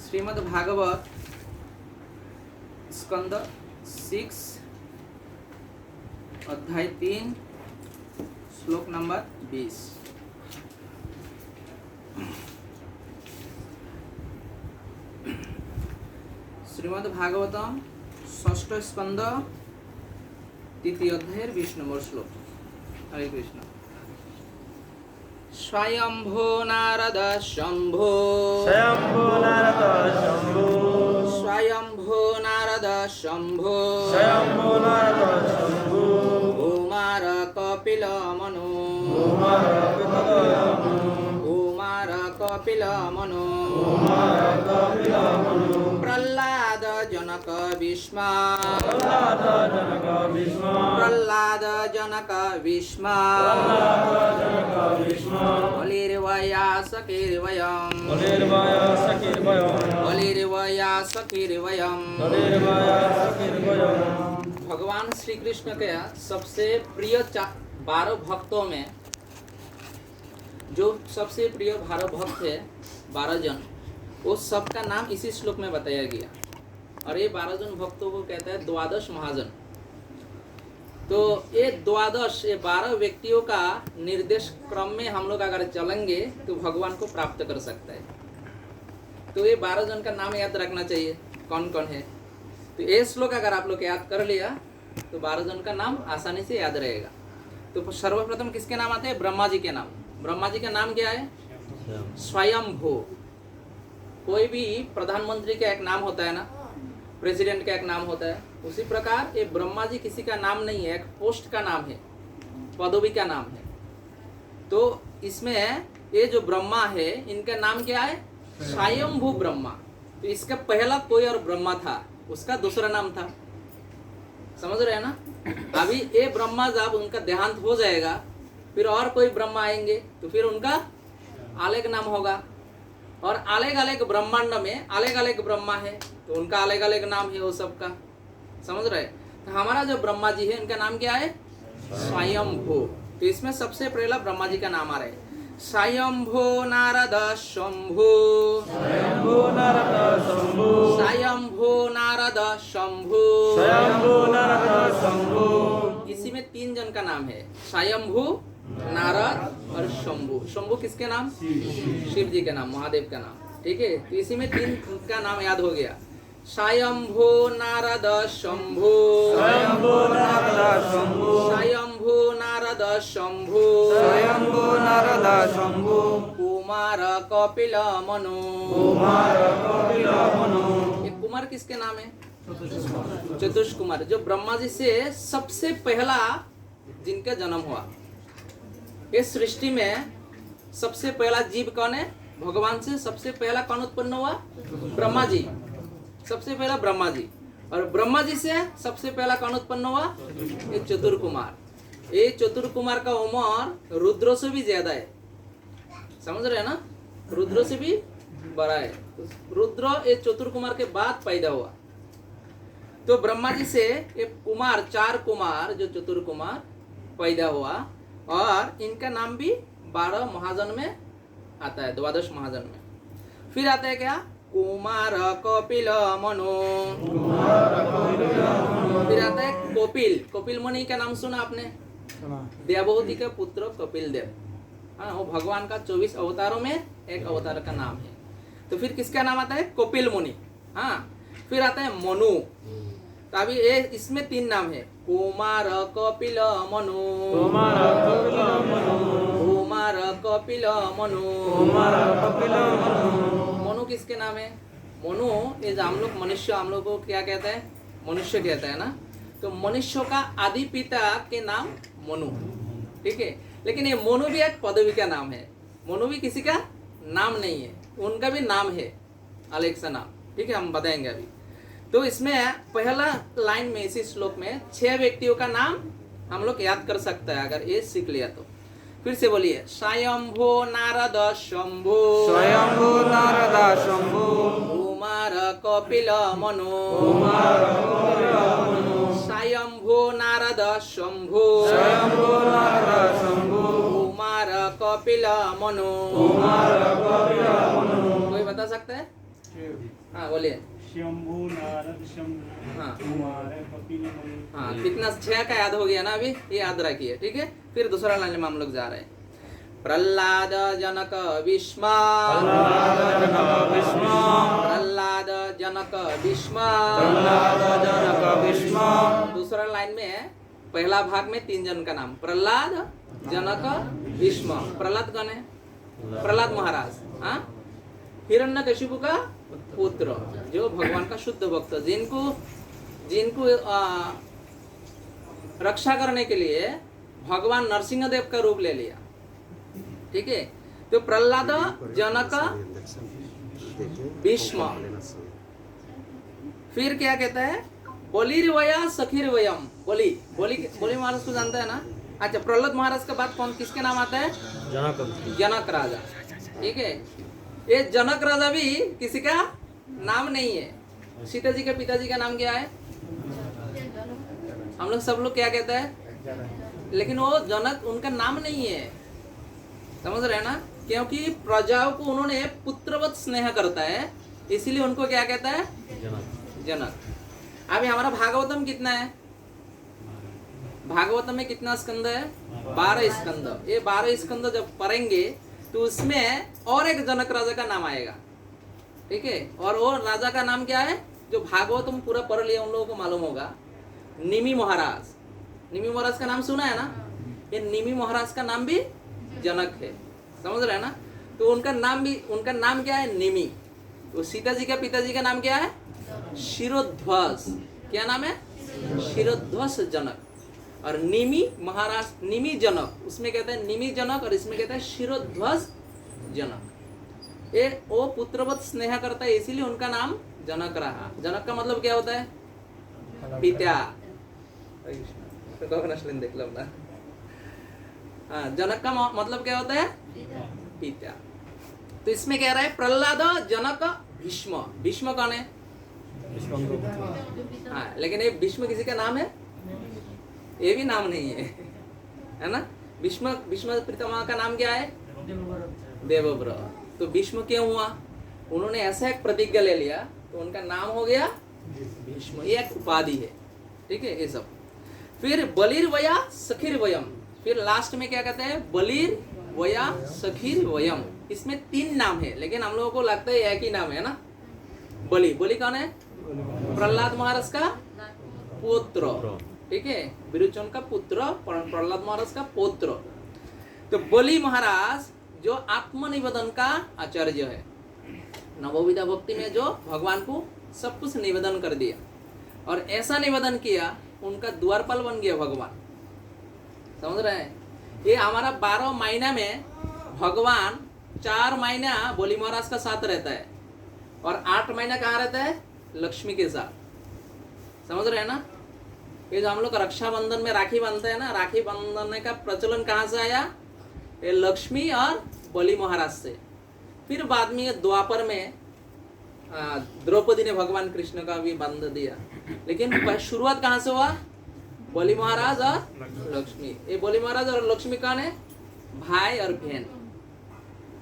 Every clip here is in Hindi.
श्रीमद् भागवत स्कंद 6 अध्याय 3 श्लोक नंबर 20। श्रीमद् भागवतम षष्ठ स्कंद तृतीय अध्याय 20 नंबर श्लोक। हरे कृष्ण। स्वयंभो नारद शंभो स्वयंभो नारद शंभो स्वयंभो नारद शंभो स्वयंभो नारद शंभो कुमार कपिल मनो कुमार कपिल मनो कुमार कपिल मनो कुमार कपिल मनो प्रह्लाद जनक भीष्म प्रह्लाद जनक भीष्म प्रह्लाद जनक भीष्म प्रह्लाद जनक भीष्म बलिर्वयासकिर्वयम् बलिर्वयासकिर्वयम् बलिर्वयासकिर्वयम् बलिर्वयासकिर्वयम्। भगवान श्री कृष्ण के सबसे प्रिय 12 भक्तों में जो सबसे प्रिय 12 भक्त है 12 जन, वो सबका नाम इसी श्लोक में बताया गया। और ये 12 जन भक्तों को कहता है द्वादश महाजन। तो ये 12 व्यक्तियों का निर्देश क्रम में हम लोग अगर चलेंगे तो भगवान को प्राप्त कर सकता है। तो ये 12 जन का नाम याद रखना चाहिए कौन कौन है। तो ये श्लोक अगर आप लोग याद कर लिया तो 12 जन का नाम आसानी से याद रहेगा। तो सर्वप्रथम किसके नाम आते हैं? ब्रह्मा जी के नाम। ब्रह्मा जी का नाम क्या है? स्वयंभू। कोई भी प्रधानमंत्री का एक नाम होता है ना, प्रेसिडेंट का एक नाम होता है, उसी प्रकार ये ब्रह्मा जी किसी का नाम नहीं है, एक पोस्ट का नाम है, पदवी का नाम है। तो इसमें ये जो ब्रह्मा है इनका नाम क्या है? स्वयंभू ब्रह्मा। तो इसका पहला कोई और ब्रह्मा था, उसका दूसरा नाम था। समझ रहे हैं ना? अभी ये ब्रह्मा जब उनका देहांत हो जाएगा फिर और कोई ब्रह्मा आएंगे तो फिर उनका अलग नाम होगा। और अलग अलग ब्रह्मांड में अलग अलग ब्रह्मा है तो उनका अलग अलग नाम है वो सबका। समझ रहे? तो हमारा जो ब्रह्मा जी है इनका नाम क्या है? स्वयंभू। तो इसमें सबसे पहला ब्रह्मा जी का नाम आ रहा है स्वयंभू नारद शंभू स्वयंभो नारद शंभो स्वयंभू नारद शंभू स्वयंभो नारद शंभो। इसी में 3 जन का नाम है, स्वयंभू, नारद और शंभू। शंभू किसके नाम? शिव जी के नाम, महादेव का नाम। ठीक है, तो इसी में 3 का नाम याद हो गया। स्वयंभू नारद शंभू स्वयंभो नारद शंभो स्वयंभू नारद शंभू स्वयंभो नारद शंभो कुमार कपिल मनु। कुमार कपिल मनो। ये कुमार किसके नाम है? चतुष कुमार, जो ब्रह्मा जी से सबसे पहला जिनका जन्म हुआ। इस सृष्टि में सबसे पहला जीव कौन है? भगवान से सबसे पहला कौन उत्पन्न हुआ? ब्रह्मा जी। सबसे पहला ब्रह्मा जी। और ब्रह्मा जी से सबसे पहला कौन उत्पन्न हुआ? ये चतुर कुमार। ये चतुर कुमार का उम्र रुद्र से भी ज्यादा है। समझ रहे हैं ना? रुद्र से भी बड़ा है। रुद्र ये चतुर कुमार के बाद पैदा हुआ। तो ब्रह्मा जी से ये कुमार 4 कुमार जो चतुर कुमार पैदा हुआ। और इनका नाम भी 12 महाजन में आता है, द्वादश महाजन में। फिर आता है क्या? कुमार कपिल मनु। फिर आता है कपिल। कपिल मुनि का नाम सुना आपने? देवहूति के पुत्र कपिल देव। हाँ, वो भगवान का 24 अवतारों में एक अवतार का नाम है। तो फिर किसका नाम आता है? कपिल मुनि। हाँ, फिर आता है मनु। तो अभी ये इसमें 3 नाम है, कुमार कपिल मनु। कुमार कपिल मनो कुमार कपिल मनु। कुमार कपिल मनो। मनु किसके नाम है? मनु ये जो हम लोग मनुष्य, हम लोग को क्या कहता है? मनुष्य कहता है ना। तो मनुष्य का आदि पिता के नाम मनु। ठीक है, लेकिन ये मनु भी एक पदवी का नाम है। मनु भी किसी का नाम नहीं है, उनका भी नाम है, अलग सा नाम। ठीक है, हम बताएंगे अभी। तो इसमें पहला लाइन में इसी श्लोक में 6 व्यक्तियों का नाम हम लोग याद कर सकता है अगर ये सीख लिया तो। फिर से बोलिए, स्वयंभू नारद शंभू स्वयंभो नारद शंभो कुमार कपिल मनु। कुमार कपिल मनो स्वयंभू नारद शंभू स्वयंभो नारद शंभो कुमार कपिल मनु। कुमार कपिल मनो। कोई बता सकता है? हाँ बोलिए। शंभु नारद शंभु हाँ तुम्हारे कपिल मुनि। हाँ, कितना 6 का याद हो गया ना अभी, ये याद रखिए, ठीक है। फिर दूसरा लाइन में हम लोग जा रहे हैं। प्रहलाद जनक भीष्म, प्रहलाद जनक भीष्म, प्रहलाद जनक भीष्म। प्रहलाद जनक भीष्म। दूसरा लाइन में है, पहला भाग में 3 जन का नाम, प्रहलाद जनक भीष्म। प्रहलाद कौन है? प्रहलाद महाराज, हाँ, हिरण्यकशिपु का पुत्र, जो भगवान का शुद्ध भक्त, जिनको रक्षा करने के लिए भगवान नरसिंह देव का रूप ले लिया, ठीक है। तो प्रहलाद जनक भीष्म। फिर क्या कहता है? बलिर्वया सखीर्वयम। बोली महाराज को जानता है ना? अच्छा, प्रहलाद महाराज के बाद कौन, किसके नाम आता है? जनक राजा, ठीक है। ये जनक राजा भी किसी का नाम नहीं है। सीता जी के पिताजी का नाम क्या है? हम लोग सब लोग क्या कहते हैं, लेकिन वो जनक उनका नाम नहीं है, समझ रहे हैं ना? क्योंकि प्रजाओं को उन्होंने पुत्रवत स्नेह करता है, इसीलिए उनको क्या कहता है? जनक। अभी हमारा भागवतम कितना है? भागवतम में कितना स्कंद है? 12 स्कंद। ये 12 स्कंद जब पढ़ेंगे तो उसमें और एक जनक राजा का नाम आएगा, ठीक है। और वो राजा का नाम क्या है? जो भागवतम पूरा पढ़ लिया उन लोगों को मालूम होगा, निमि महाराज। निमि महाराज का नाम सुना है ना? ये निमि महाराज का नाम भी जनक है, समझ रहे हैं ना? तो उनका नाम क्या है? निमि। तो सीता जी का पिताजी का नाम क्या है? शिरोध्वज। क्या नाम है? शिरोध्वज जनक। और निमि महाराज, निमि जनक, उसमें कहते हैं निमि जनक, और इसमें कहते हैं शिरोध्वज जनक। ये वो पुत्रवत स्नेह करता है, इसीलिए उनका नाम जनक रहा। जनक का मतलब क्या होता है? पिता। देख लो ना। हाँ, जनक का मतलब क्या होता है? पिता। तो इसमें कह रहा है प्रहलाद जनक भीष्म। भीष्म कौन है? हाँ, लेकिन ये भीष्म किसी का नाम है? ये भी नाम नहीं है ना? भीष्म पितामह का नाम क्या है? देवव्रत। तो भीष्म क्यों हुआ? उन्होंने ऐसा एक प्रतिज्ञा ले लिया, तो उनका नाम हो गया भीष्म। ये एक उपाधि है, ठीक है। ये सब फिर बलिर्वया सखीर्वयम। फिर लास्ट में क्या कहते हैं? बलिर्वया सखीर्वयम। इसमें 3 नाम है, लेकिन हम लोगों को लगता है एक ही नाम है ना? बलि कौन है? प्रहलाद महाराज का पुत्र, ठीक है। विरोचन का पुत्र, प्रहलाद महाराज का पुत्र। तो बलि महाराज जो आत्मनिवेदन का आचार्य है, नवोविधा भक्ति में जो भगवान को सब कुछ निवेदन कर दिया, और ऐसा निवेदन किया उनका द्वारपाल बन गया भगवान, समझ रहे हैं? ये हमारा 12 महीना में भगवान 4 महीना बलि महाराज का साथ रहता है, और 8 महीना कहाँ रहता है? लक्ष्मी के साथ, समझ रहे हैं ना? ये जो हम लोग रक्षाबंधन में राखी बांधते हैं ना, राखी बांधने का प्रचलन कहाँ से आया? ये लक्ष्मी और बलि महाराज से। फिर बाद में द्वापर में द्रौपदी ने भगवान कृष्ण का भी बांध दिया, लेकिन शुरुआत कहाँ से हुआ? बलि महाराज और लक्ष्मी। ये बलि महाराज और लक्ष्मी कौन है? भाई और बहन,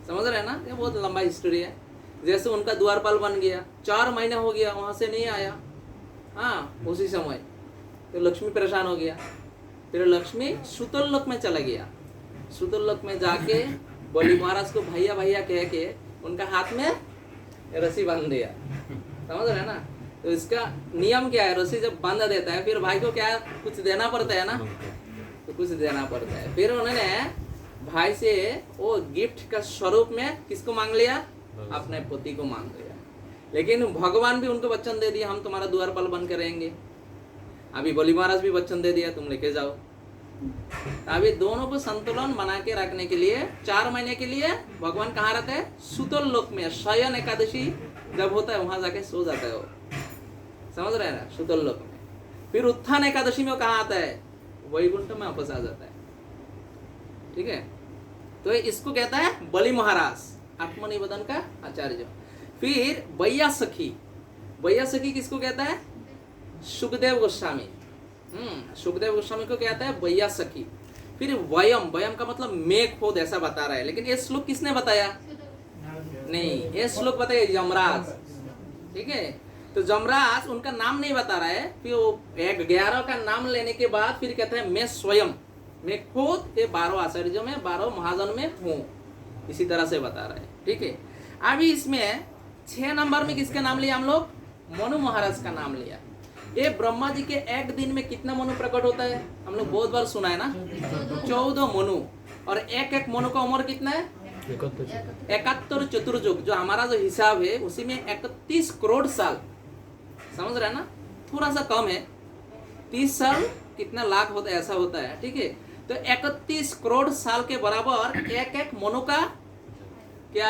समझ रहे हैं ना? ये बहुत लंबा हिस्ट्री है। जैसे उनका द्वारपाल बन गया, 4 महीना हो गया, वहां से नहीं आया, हाँ, उसी समय तो लक्ष्मी परेशान हो गया। फिर लक्ष्मी सुतल लोक में चला गया। सुतल लोक में जाके बलि महाराज को भैया भैया कह के उनका हाथ में रस्सी बांध दिया, समझ रहे हैं ना? तो इसका नियम क्या है? रस्सी जब बांध देता है, फिर भाई को क्या कुछ देना पड़ता है ना? तो कुछ देना पड़ता है। फिर उन्होंने भाई से वो गिफ्ट का स्वरूप में किसको मांग लिया? अपने पति को मांग लिया। लेकिन भगवान भी उनको वचन दे दिया, हम तुम्हारा द्वारपाल बन के रहेंगे। अभी बलि महाराज भी वचन दे दिया, तुम लेके जाओ। अभी दोनों को संतुलन बना के रखने के लिए 4 महीने के लिए भगवान कहाँ रहते हैं? सुतल लोक में। शयन एकादशी जब होता है वहां जाके सो जाता है वो, समझ रहे हैं ना? सुतल लोक में। फिर उत्थान एकादशी में वो कहाँ आता है? वैकुंठ में वापस आ जाता है, ठीक है। तो इसको कहता है बलि महाराज, आत्मनिवेदन का आचार्य। फिर बैया सखी। बैया सखी किसको कहता है? सुखदेव गोस्वामी। सुखदेव गोस्वामी को कहता है बैया सखी। फिर वयम, वयम का मतलब मैं खुद, ऐसा बता रहा है। लेकिन ये श्लोक किसने बताया? नहीं, ये श्लोक बताया यमराज। ठीक है। तो जमराज उनका नाम नहीं बता रहा है, फिर वो 11 का नाम लेने के बाद फिर कहते हैं मैं स्वयं, मैं खुद ये 12 आचार्यों में 12 महाजन में हूँ, इसी तरह से बता रहा है। ठीक है। अभी इसमें 6 नंबर में किसका नाम लिया हम लोग? मनु महाराज का नाम लिया। ये ब्रह्मा जी के एक दिन में कितना मनु प्रकट होता है? हम लोग बहुत बार सुना है ना, 14 मनु। और एक एक मनु का उम्र कितना है? 71 चतुर्युग। जो हमारा जो हिसाब है उसी में 31 करोड़ साल, समझ रहे हैं ना, थोड़ा सा कम है। 30 साल कितना लाख होता है, ऐसा होता है। ठीक है। तो 31 करोड़ साल के बराबर एक एक मनु का क्या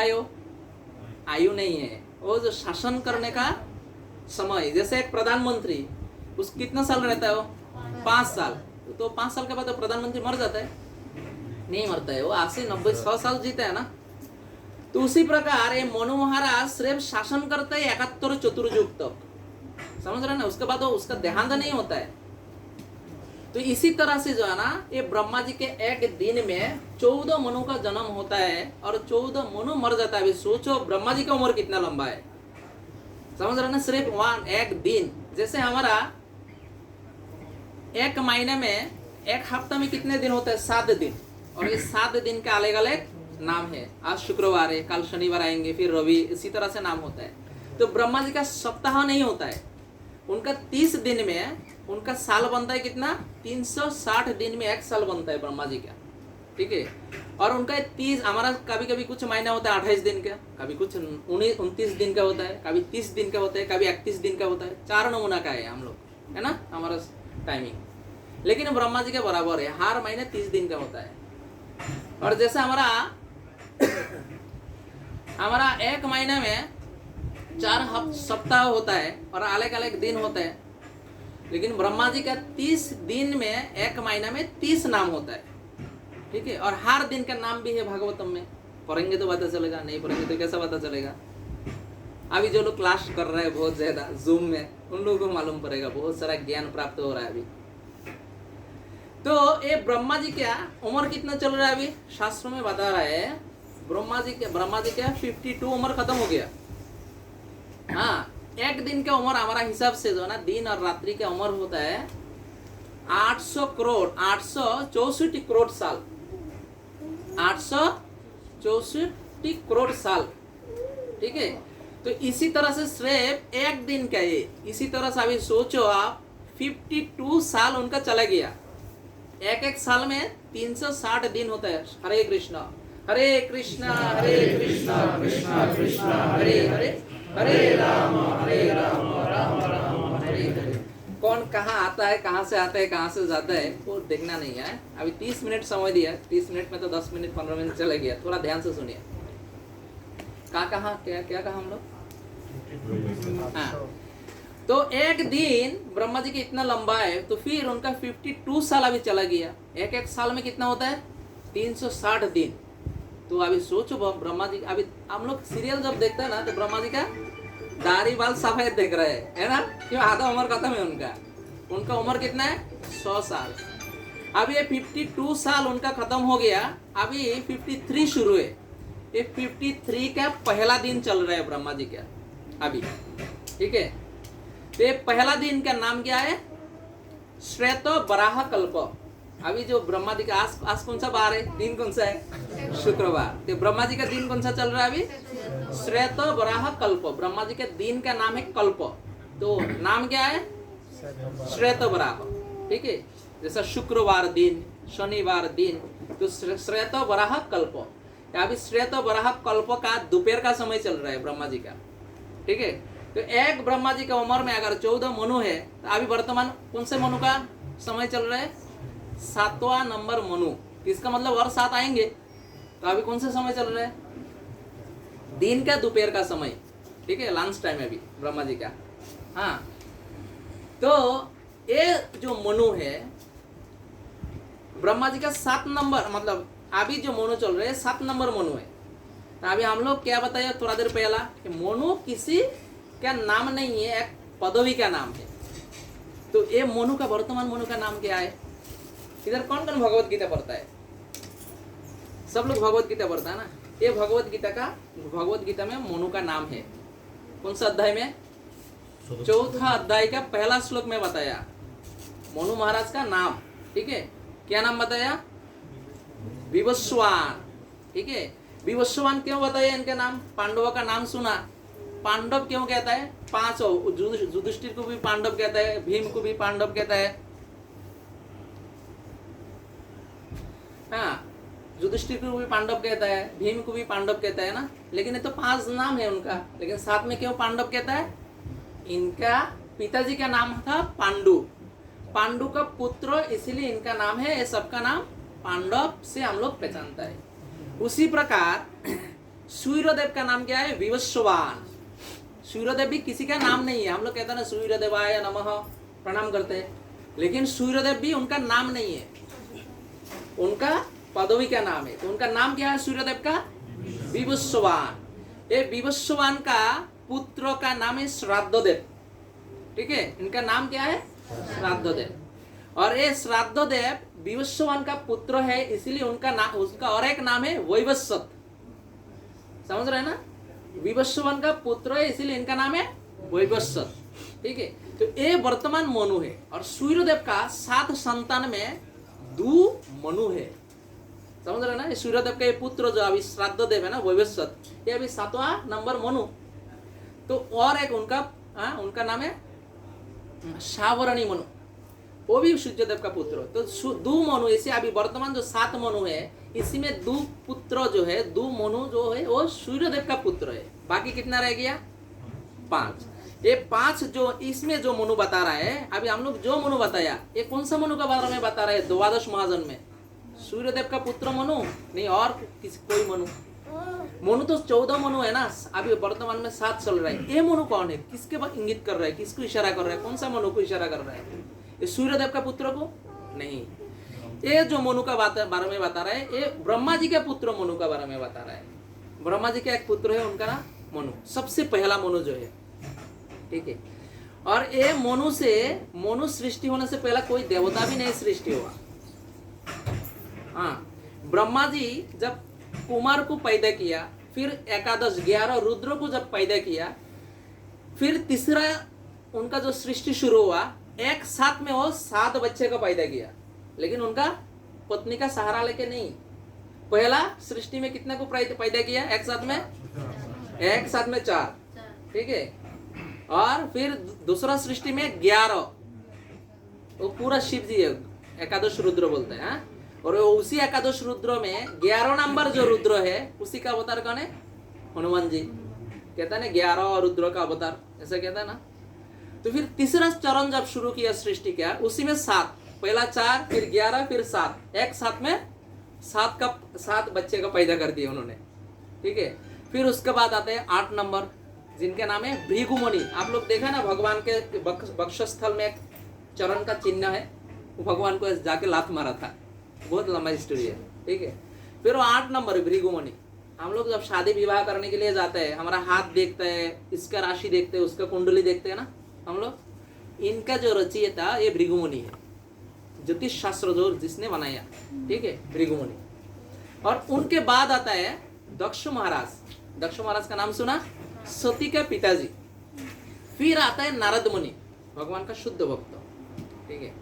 आयु नहीं है। वो जो शासन करने का समय, जैसे एक प्रधानमंत्री, उस कितना साल रहता है वो? 5 साल। तो 5 साल के बाद तो प्रधानमंत्री मर जाता है? नहीं मरता है, वो 80, 90, 100 साल जीता है ना। तो उसी प्रकार ये मनु महाराज सिर्फ शासन करते हैं 71 चतुर्युग तक, समझ रहे ना। उसके बाद वो उसका देहांत नहीं होता है। तो इसी तरह से जो है ना, ये ब्रह्मा जी के एक दिन में 14 मनु का जन्म होता है और 14 मनु मर जाता है। अभी सोचो ब्रह्मा जी का उम्र कितना लंबा है, समझ रहे ना। सिर्फ एक दिन, जैसे हमारा एक महीने में, एक हफ्ता में कितने दिन होते हैं? 7 दिन। और ये 7 दिन का अलग अलग नाम है। आज शुक्रवार है, कल शनिवार आएंगे, फिर रवि, इसी तरह से नाम होता है। तो ब्रह्मा जी का सप्ताह नहीं होता है, उनका 30 दिन में उनका साल बनता है कितना? 360 दिन में एक साल बनता है ब्रह्मा जी का। ठीक है। और उनका 30, हमारा कभी कभी कुछ महीना होता है 28 दिन का, कभी कुछ 29 दिन का होता है, कभी 30 दिन का होता है, कभी 31 दिन का होता है। 4 नमूना का है हम लोग, है ना, हमारा टाइमिंग। लेकिन ब्रह्मा जी के बराबर है, हर महीने 30 दिन का होता है। और जैसे हमारा एक महीने में 4 सप्ताह होता है और अलग अलग दिन होते हैं। लेकिन ब्रह्मा जी का 30 दिन में, एक महीना में 30 नाम होता है। ठीक है। और हर दिन का नाम भी है भागवतम में। पढ़ेंगे तो पता चलेगा, नहीं पढ़ेंगे तो कैसा पता चलेगा? अभी जो लोग क्लास कर रहे हैं बहुत ज्यादा जूम में, उन लोगों को मालूम पड़ेगा, बहुत सारा ज्ञान प्राप्त हो रहा है अभी। तो ये ब्रह्मा जी क्या उम्र कितना चल रहा है? अभी शास्त्रों में बता रहा है ब्रह्मा जी क्या 52 उम्र खत्म हो गया। हाँ, एक दिन का उम्र हमारा हिसाब से जो है ना, दिन और रात्रि का उम्र होता है 864 करोड़ साल। 864 करोड़ साल। ठीक है। तो इसी तरह से सिर्फ एक दिन का ये, इसी तरह से अभी सोचो आप, 52 साल उनका चला गया। एक साल में 360 दिन होता है। हरे कृष्णा हरे कृष्णा हरे कृष्णा कृष्णा कृष्णा हरे हरे, हरे राम राम राम हरे हरे। कौन कहाँ आता है, कहाँ से आता है, कहाँ से जाता है, वो देखना नहीं है। अभी 30 मिनट समय दिया, 30 मिनट में तो 10 मिनट 15 मिनट चला गया। थोड़ा ध्यान से सुनिए। क्या कहा हम लोग? हाँ, तो एक दिन ब्रह्मा जी के इतना लंबा है, तो फिर उनका 52 साल अभी चला गया। एक साल में कितना होता है? 360 दिन। तो अभी सोचो ब्रह्मा जी, अभी हम लोग सीरियल जब देखते हैं ना, तो ब्रह्मा जी का दाढ़ी बाल सफेद देख रहे हैं, है ना, क्यों? आधा उम्र खत्म है उनका उम्र कितना है? 100 साल। अभी ये 52 साल उनका खत्म हो गया, अभी 53 शुरू है। ये 53 का पहला दिन चल रहा है ब्रह्मा जी का अभी। ठीक है। तो ये पहला दिन का नाम क्या है? श्वेत वराह कल्प। अभी जो ब्रह्मा जी का आज कौन सा बार है? दिन कौन सा है? शुक्रवार। तो ब्रह्मा जी का दिन कौन सा चल रहा है अभी? श्वेत वराह कल्प। ब्रह्मा जी के दिन का नाम है कल्प। तो नाम क्या है? श्वेत वराह। ठीक है। जैसा शुक्रवार दिन, शनिवार दिन, तो श्वेत वराह कल्प। अभी श्वेत वराह कल्प का दोपहर का समय चल रहा है ब्रह्मा जी का। ठीक है। तो एक ब्रह्मा जी का उम्र में अगर 14 मनु है, तो अभी वर्तमान कौन से मनु का समय चल रहा है? 7वां नंबर मनु। इसका मतलब और 7 आएंगे। तो अभी कौन सा समय चल रहा है? दिन का दोपहर का समय। ठीक है, लंच टाइम है अभी ब्रह्मा जी का। हाँ, तो ये जो मनु है ब्रह्मा जी का 7 नंबर, मतलब अभी जो मनु चल रहे हैं 7 नंबर मनु है। तो अभी हम लोग क्या बताया थोड़ा देर पहला कि मनु किसी का नाम नहीं है, एक पदवी का नाम है। तो ये मनु का, वर्तमान मनु का नाम क्या है? इधर कौन कौन भगवत गीता पढ़ता है? सब लोग भगवत गीता पढ़ता है ना। ये भगवत गीता में मनु का नाम है। कौन सा अध्याय में? चौथा अध्याय का पहला श्लोक में बताया मनु महाराज का नाम, ठीक है। क्या नाम बताया? विवस्वान, ठीक है। विवस्वान क्यों बताया इनका नाम? पांडवों का नाम सुना, पांडव क्यों कहता है? पांच, युधिष्ठिर को भी पांडव कहता है, भीम को भी पांडव कहता है, हाँ, युधिष्ठिर को भी पांडव कहता है, भीम को भी पांडव कहता है ना। लेकिन ये तो 5 नाम है उनका, लेकिन साथ में क्यों पांडव कहता है? इनका पिताजी का नाम था पांडु, पांडु का पुत्र, इसीलिए इनका नाम है। ये सबका नाम पांडव से हम लोग पहचानता है। उसी प्रकार सूर्यदेव का नाम क्या है? विवस्वान। सूर्यदेव भी किसी का नाम नहीं है। हम लोग कहते हैं ना सूर्यदेवाय नमः, प्रणाम करते हैं, लेकिन सूर्यदेव भी उनका नाम नहीं है, उनका पदवी का नाम है। तो उनका नाम क्या है सूर्यदेव का? विवस्वान। ये विवस्वान का पुत्र का नाम है श्राद्धदेव, ठीक है। इनका नाम क्या है? श्राद्धदेव। और ये श्राद्धदेव विवस्वान का पुत्र है, इसलिए उनका नाम, उसका और एक नाम है वैवस्वत। समझ रहे हैं ना? विवस्वान का पुत्र है, इसीलिए इनका नाम है वैवस्वत, ठीक है। तो ये वर्तमान मनु है। और सूर्यदेव का 7 संतान में 2 मनु है। समझ रहे ना? सूर्यदेव का ये पुत्र जो अभी श्राद्धदेव है ना, वैवस्वत, ये अभी 7वां नंबर मनु। तो और एक उनका नाम है सावरणी मनु, वो भी सूर्यदेव का पुत्र। तो 2 मनु, इसे अभी वर्तमान जो 7 मनु है, इसी में 2 पुत्र जो है, 2 मनु जो है वो सूर्यदेव का पुत्र है। बाकी कितना रह गया? 5। ये 5 जो इसमें जो मनु बता रहा है, अभी हम लोग जो मनु बताया, ये कौन सा मनु का बारे में बता रहे हैं? द्वादश महाजन में सूर्यदेव का पुत्र मनु नहीं, और कोई मनु। मनु तो 14 मनु है ना, अभी वर्तमान में 7 चल रहा है। ये मनु कौन है? किसके बात इंगित कर रहा है? किसको इशारा कर रहा है? कौन सा मनु को इशारा कर रहा है? ये सूर्यदेव का पुत्र को नहीं। ये जो मनु का बारे में बता रहा है, ये ब्रह्मा जी के पुत्र मनु का बारे में बता रहा है। ब्रह्मा जी का एक पुत्र है, उनका नाम मनु, सबसे पहला मनु जो है, ठीक है। और ये मनु सृष्टि होने से पहला कोई देवता भी नहीं सृष्टि हुआ। हाँ, ब्रह्मा जी जब कुमार को पैदा किया, फिर 11 रुद्र को जब पैदा किया, फिर तीसरा उनका जो सृष्टि शुरू हुआ, एक साथ में वो 7 बच्चे को पैदा किया, लेकिन उनका पत्नी का सहारा लेके नहीं। पहला सृष्टि में कितने को पैदा किया? एक साथ में 4, ठीक है। और फिर दूसरा सृष्टि में 11, वो पूरा शिव जी है, 11 रुद्र बोलते हैं। और उसी 11 रुद्र में 11 नंबर जो रुद्र है, उसी का अवतार कौन है? हनुमान जी। कहता है ना 11 रुद्र का अवतार, ऐसा कहता है ना। तो फिर तीसरा चरण जब शुरू किया सृष्टि का, उसी में 7, पहला 4, फिर 11, फिर 7, एक साथ में 7 बच्चे का पैदा कर दिया उन्होंने, ठीक है। फिर उसके बाद आते हैं 8 नंबर, जिनके नाम है भृगुमुनि। आप लोग देखा ना, भगवान के वक्षस्थल में एक चरण का चिन्ह है, वो भगवान को जाके लात मारा था, बहुत लंबा हिस्ट्री है, ठीक है। फिर वो 8 नंबर भृगुमुनि। हम लोग जब शादी विवाह करने के लिए जाते हैं, हमारा हाथ देखते हैं, इसका राशि देखते हैं, उसका कुंडली देखते हैं ना हम लोग। इनका जो रचयिता ये भृगुमुनि है, ज्योतिष शास्त्र जो जिसने बनाया, ठीक है, भृगुमुनि। और उनके बाद आता है दक्ष महाराज। दक्ष महाराज का नाम सुना? सती के पिताजी। फिर आता है नारद मुनि, भगवान का शुद्ध भक्त, ठीक है।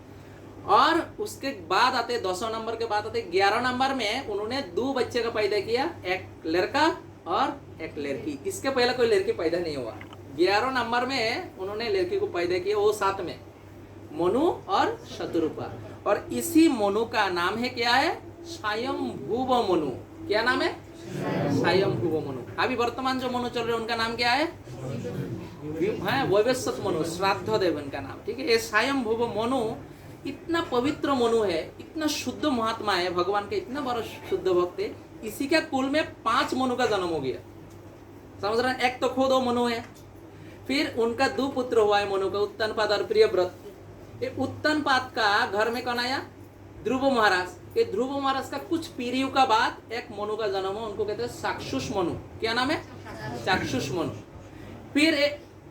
और उसके बाद आते 10 नंबर के बाद आते 11 नंबर में उन्होंने 2 बच्चे का पैदा किया, एक लड़का और एक लड़की। इसके पहले कोई लड़की पैदा नहीं हुआ। 11 नंबर में उन्होंने लड़की को पैदा किया, वो 7 में मनु और शतरूपा। और इसी मनु का नाम है क्या है? स्वयंभुव मनु। क्या नाम है? स्वयंभुव मनु। अभी वर्तमान जो मनु चल रहे हैं उनका नाम क्या है? वैवस्वत मनु, श्राद्धदेव इनका नाम, ठीक है। ये स्वयंभुव मनु इतना पवित्र मनु है, इतना शुद्ध महात्मा है, भगवान के इतना बड़ा शुद्ध भक्त है। इसी के कुल में 5 मनु का जन्म हो गया, समझ रहे हैं। एक तो खुद मनु है, फिर उनका 2 पुत्र हुआ है मनु का, उत्तनपाद और प्रियव्रत। ये उत्तनपाद का घर में कौन आया? ध्रुव महाराज। ये ध्रुव महाराज का कुछ पीढ़ियों का बाद एक मनु का जन्म हो, उनको कहते हैं चाक्षुष मनु। क्या नाम है? चाक्षुष मनु। फिर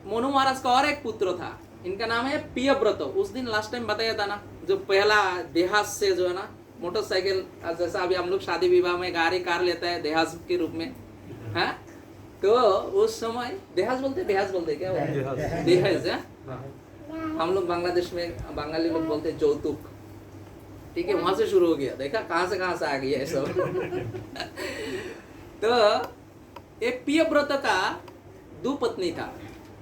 मनु महाराज का और एक पुत्र था, इनका नाम है प्रियव्रत। उस दिन लास्ट टाइम बताया था ना, जो पहला देहास से जो है ना मोटरसाइकिल, जैसा अभी हम लोग शादी विवाह में गाड़ी कार लेता है देहास के रूप में, है तो उस समय देहाज बोलते क्या बोलते? देहाज है। हम लोग बांग्लादेश में बंगाली लोग बोलते हैं जौतुक। ठीक है, वहां से शुरू हो गया। देखा कहां से आ गया है सब। तो एक प्रियव्रत का 2 पत्नी था।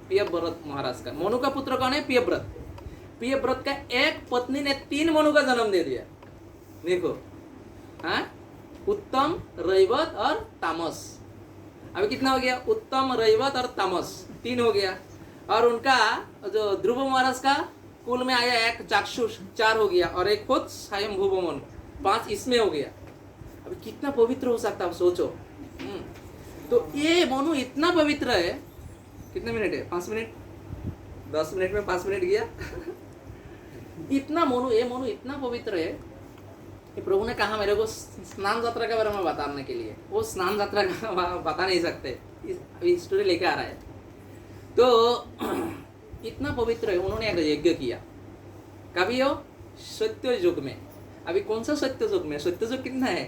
प्रियव्रत महाराज का मनु का पुत्र कौन है? प्रियव्रत। प्रियव्रत का एक पत्नी ने 3 मनु का जन्म दे दिया। देखो, हाँ, उत्तम, रैवत और तामस। अभी कितना हो गया? उत्तम, रैवत और तामस 3 हो गया। और उनका जो ध्रुव महाराज का कुल में आया एक चाक्षुष 4 हो गया, और एक खुद स्वयंभू मनु 5 इसमें हो गया। अभी कितना पवित्र हो सकता है, आप सोचो। तो ये मनु इतना पवित्र है। कितने मिनट है? 5 मिनट। 10 मिनट में 5 मिनट गया। इतना मनु, ये मनु इतना पवित्र है कि प्रभु ने कहा मेरे को स्नान यात्रा के बारे में बताने के लिए। वो स्नान यात्रा का बता नहीं सकते, इस स्टोरी लेके आ रहा है। तो इतना पवित्र है। उन्होंने एक यज्ञ किया। कभी हो? सत्य युग में। अभी कौन सा सत्य युग में? सत्य युग कितना है?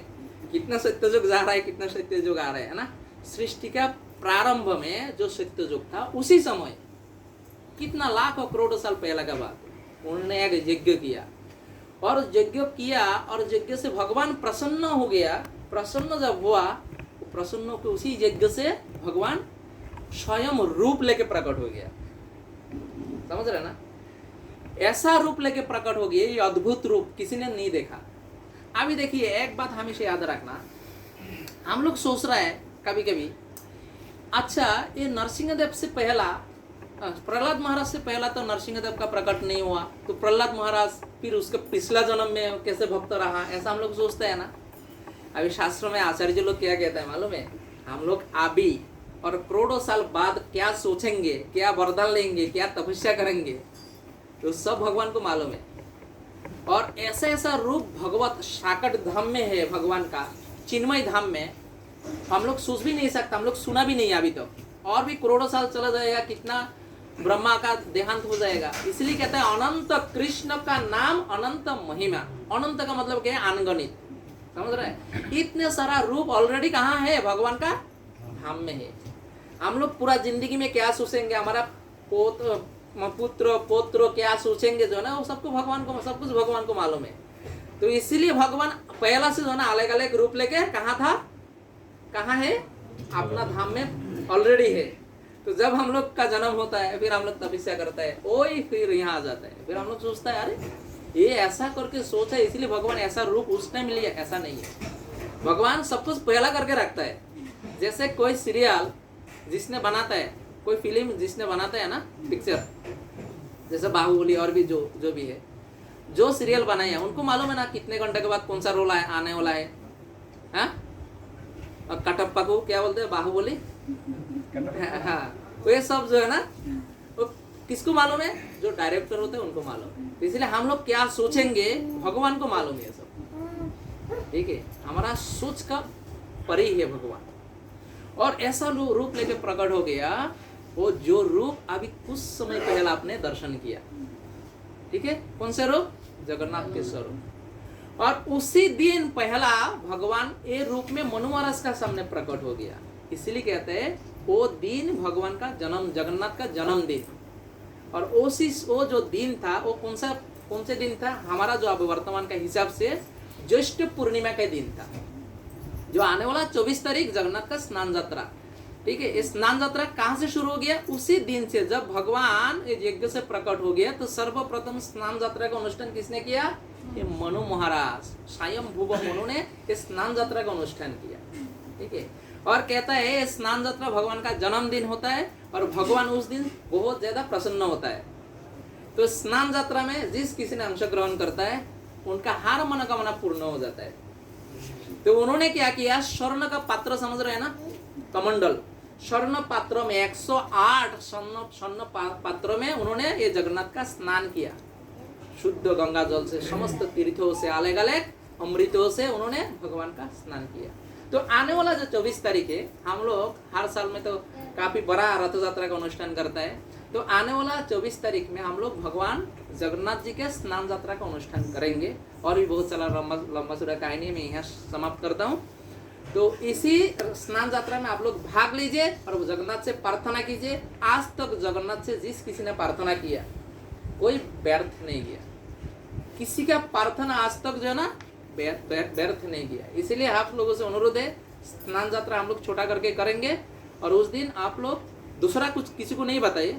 कितना सत्य युग जा रहा है, कितना सत्य युग आ रहा है ना? सृष्टि का प्रारंभ में जो सत्य युग था, उसी समय कितना लाखों करोड़ साल पहले का बात, उन्होंने एक यज्ञ किया। और यज्ञ किया और यज्ञ से भगवान प्रसन्न हो गया। प्रसन्न जब हुआ, प्रसन्न होकर उसी यज्ञ से भगवान स्वयं रूप लेके प्रकट हो गया। समझ रहे ना? ऐसा रूप लेके प्रकट हो गया, ये अद्भुत रूप किसी ने नहीं देखा। अभी देखिए, एक बात हमेशा याद रखना, हम लोग सोच रहे हैं कभी कभी, अच्छा ये नरसिंहदेव से पहला, प्रहलाद महाराज से पहला तो नरसिंहदेव का प्रकट नहीं हुआ, तो प्रहलाद महाराज फिर उसके पिछला जन्म में कैसे भक्त रहा, ऐसा हम लोग सोचते हैं ना। अभी शास्त्रों में आचार्य जी लोग क्या कहते हैं मालूम है? हम लोग अभी और करोड़ों साल बाद क्या सोचेंगे, क्या वरदान लेंगे, क्या तपस्या करेंगे, तो सब भगवान को मालूम है। और ऐसा ऐसा रूप भगवत साकट धाम में है, भगवान का चिन्मय धाम में, हम लोग सोच भी नहीं सकता, हम लोग सुना भी नहीं अभी तक। और भी करोड़ों साल चला जाएगा, कितना ब्रह्मा का देहांत हो जाएगा। इसलिए कहते हैं अनंत कृष्ण का नाम अनंत महिमा। अनंत का मतलब क्या है? अनगणित। समझ रहे हैं? इतने सारा रूप ऑलरेडी कहाँ है? भगवान का धाम में है। हम लोग पूरा जिंदगी में क्या सोचेंगे, हमारा पुत्र पौत्र क्या सोचेंगे, जो है ना, वो सबको भगवान को, सब कुछ भगवान को मालूम है। तो इसीलिए भगवान पहला से जो है ना अलग अलग रूप लेके कहाँ था, कहाँ है? अपना धाम में ऑलरेडी है। तो जब हम लोग का जन्म होता है, फिर हम लोग तपस्या करता है, वही फिर यहाँ आ जाता है। फिर हम लोग सोचता है अरे ये ऐसा करके सोचा है, इसलिए भगवान ऐसा रूप उस टाइम लिया। ऐसा नहीं है, भगवान सब कुछ पहला करके रखता है। जैसे कोई सीरियल जिसने बनाता है, कोई फिल्म जिसने बनाता है ना, पिक्चर, जैसे बाहुबली और भी जो भी है, जो सीरियल बनाए हैं उनको मालूम है ना कितने घंटे के बाद कौन सा रोल आने वाला है। हाँ, और कटप्पा को क्या बोलते हैं? बाहुबली। हाँ, तो ये सब जो है ना, वो किसको मालूम है? जो डायरेक्टर होते हैं उनको मालूम है। इसलिए हम लोग क्या सोचेंगे, भगवान को मालूम है सब। ठीक है, हमारा सोच का परी है भगवान। और ऐसा रूप लेके प्रकट हो गया, वो जो रूप अभी कुछ समय पहले आपने दर्शन किया। ठीक है, कौन से रूप? जगन्नाथ के स्वरूप। और उसी दिन पहला भगवान ये रूप में मनु महाराज का सामने प्रकट हो गया। इसलिए कहते हैं वो दिन भगवान का जन्म, जगन्नाथ का जन्मदिन। और वो जो दिन था, वो कौन से दिन था? हमारा जो अब वर्तमान का हिसाब से ज्येष्ठ पूर्णिमा का दिन था, जो आने वाला 24 तारीख जगन्नाथ का स्नान यात्रा। ठीक है, ये स्नान यात्रा कहाँ से शुरू हो गया? उसी दिन से जब भगवान यज्ञ से प्रकट हो गया, तो सर्वप्रथम स्नान यात्रा का अनुष्ठान किसने किया? ये मनु महाराज, स्वयंभू मनु ने स्नान यात्रा का अनुष्ठान किया। ठीक है, और कहता है स्नान यात्रा भगवान का जन्मदिन होता है, और भगवान उस दिन बहुत ज्यादा प्रसन्न होता है। तो स्नान यात्रा में जिस किसी ने अंश ग्रहण करता है, उनका हर मनोकामना पूर्ण हो जाता है। तो उन्होंने क्या किया? स्वर्ण का पात्र, समझ रहे हैं ना, कमंडल, स्वर्ण पात्र में 108 स्वर्ण पात्र में उन्होंने ये जगन्नाथ का स्नान किया। शुद्ध गंगा जल से, समस्त तीर्थों से, अलग अलग अमृतों से उन्होंने भगवान का स्नान किया। तो आने वाला जो 24 तारीख है, हम लोग हर साल में तो काफी बड़ा रथ यात्रा का अनुष्ठान करता है। तो आने वाला 24 तारीख में हम लोग भगवान जगन्नाथ जी के स्नान यात्रा का अनुष्ठान करेंगे। और भी बहुत सारा लंबा चौड़ा कहानी मैं यहाँ समाप्त करता हूँ। तो इसी स्नान यात्रा में आप लोग भाग लीजिए और जगन्नाथ से प्रार्थना कीजिए। आज तक जगन्नाथ से जिस किसी ने प्रार्थना किया कोई व्यर्थ नहीं गया, किसी का प्रार्थना आज तक जो है ना व्यर्थ नहीं गया। इसीलिए आप लोगों से अनुरोध है, स्नान यात्रा हम लोग छोटा करके करेंगे और उस दिन आप लोग दूसरा कुछ किसी को नहीं बताइए,